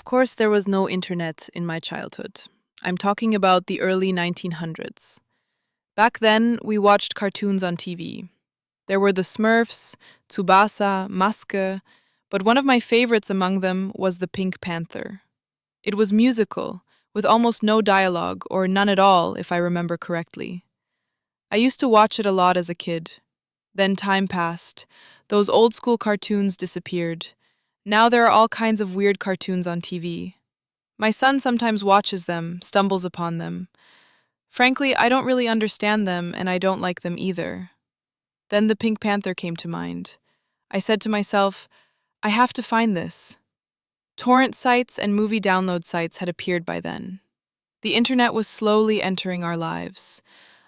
Of course, there was no internet in my childhood. I'm talking about the early 1900s. Back then, we watched cartoons on TV. There were the Smurfs, Tsubasa, Maske, but one of my favorites among them was the Pink Panther. It was musical, with almost no dialogue, or none at all, if I remember correctly. I used to watch it a lot as a kid. Then time passed. Those old school cartoons disappeared. Now there are all kinds of weird cartoons on TV. My son sometimes watches them, stumbles upon them. Frankly, I don't really understand them, and I don't like them either. Then the Pink Panther came to mind. I said to myself, I have to find this. Torrent sites and movie download sites had appeared by then. The internet was slowly entering our lives.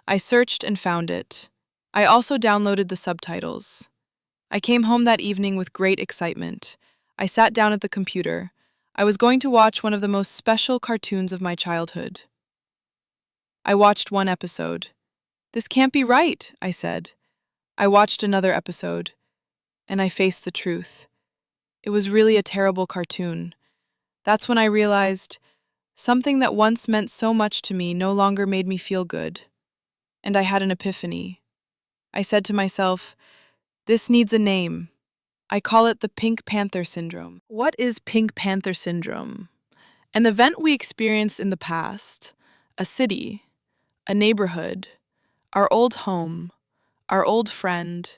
I searched and found it. I also downloaded the subtitles. I came home that evening with great excitement. I sat down at the computer. I was going to watch one of the most special cartoons of my childhood. I watched one episode. This can't be right, I said. I watched another episode, and I faced the truth. It was really a terrible cartoon. That's when I realized something that once meant so much to me no longer made me feel good. And I had an epiphany. I said to myself, this needs a name. I call it the Pink Panther Syndrome. What is Pink Panther Syndrome? An event we experienced in the past, a city, a neighborhood, our old home, our old friend,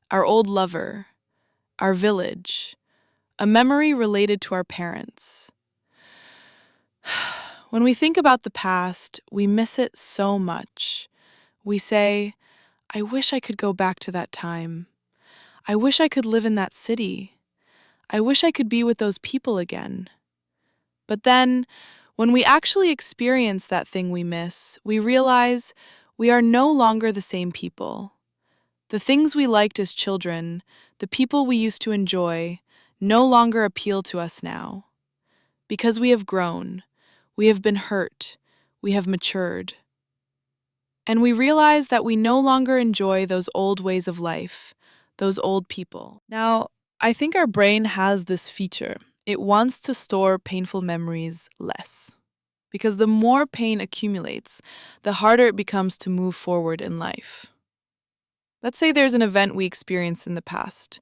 our old lover, our village, a memory related to our parents. When we think about the past, we miss it so much. We say, I wish I could go back to that time. I wish I could live in that city. I wish I could be with those people again. But then, when we actually experience that thing we miss, we realize we are no longer the same people. The things we liked as children, the people we used to enjoy, no longer appeal to us now. Because we have grown, we have been hurt, we have matured. And we realize that we no longer enjoy those old ways of life, those old people. Now, I think our brain has this feature. It wants to store painful memories less. Because the more pain accumulates, the harder it becomes to move forward in life. Let's say there's an event we experienced in the past.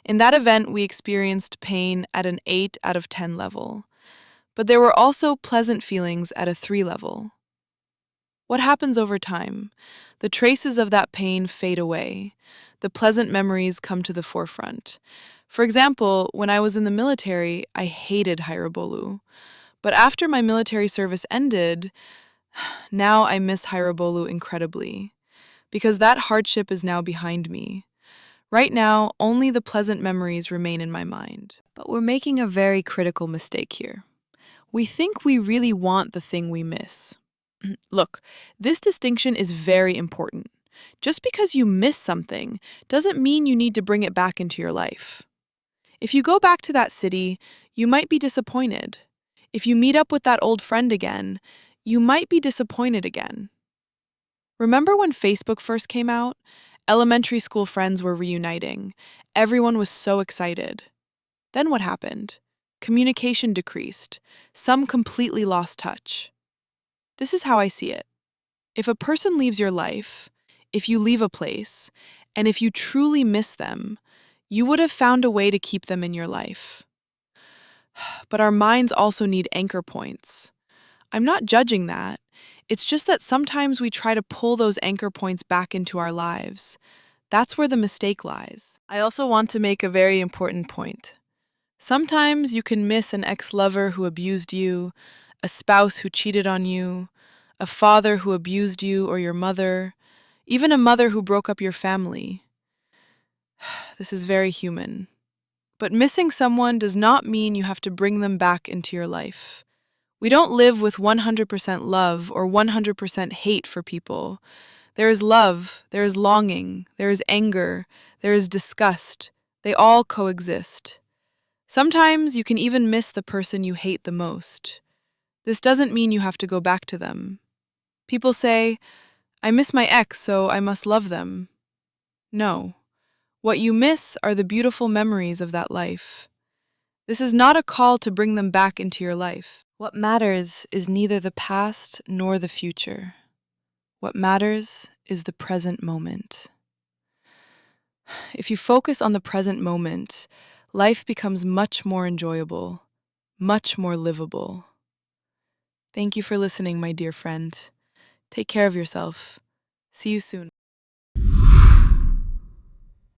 In that event, we experienced pain at an 8 out of 10 level. But there were also pleasant feelings at a 3 level. What happens over time? The traces of that pain fade away. The pleasant memories come to the forefront. For example, when I was in the military, I hated Hairabolu. But after my military service ended, now I miss Hairabolu incredibly. Because that hardship is now behind me. Right now, only the pleasant memories remain in my mind. But we're making a very critical mistake here. We think we really want the thing we miss. Look, this distinction is very important. Just because you miss something doesn't mean you need to bring it back into your life. If you go back to that city, you might be disappointed. If you meet up with that old friend again, you might be disappointed again. Remember when Facebook first came out? Elementary school friends were reuniting. Everyone was so excited. Then what happened? Communication decreased. Some completely lost touch. This is how I see it. If a person leaves your life, if you leave a place, and if you truly miss them, you would have found a way to keep them in your life. But our minds also need anchor points. I'm not judging that. It's just that sometimes we try to pull those anchor points back into our lives. That's where the mistake lies. I also want to make a very important point. Sometimes you can miss an ex-lover who abused you, a spouse who cheated on you, a father who abused you or your mother, even a mother who broke up your family. This is very human. But missing someone does not mean you have to bring them back into your life. We don't live with 100% love or 100% hate for people. There is love, there is longing, there is anger, there is disgust. They all coexist. Sometimes you can even miss the person you hate the most. This doesn't mean you have to go back to them. People say, I miss my ex, so I must love them. No. What you miss are the beautiful memories of that life. This is not a call to bring them back into your life. What matters is neither the past nor the future. What matters is the present moment. If you focus on the present moment, life becomes much more enjoyable, much more livable. Thank you for listening, my dear friend. Take care of yourself. See you soon.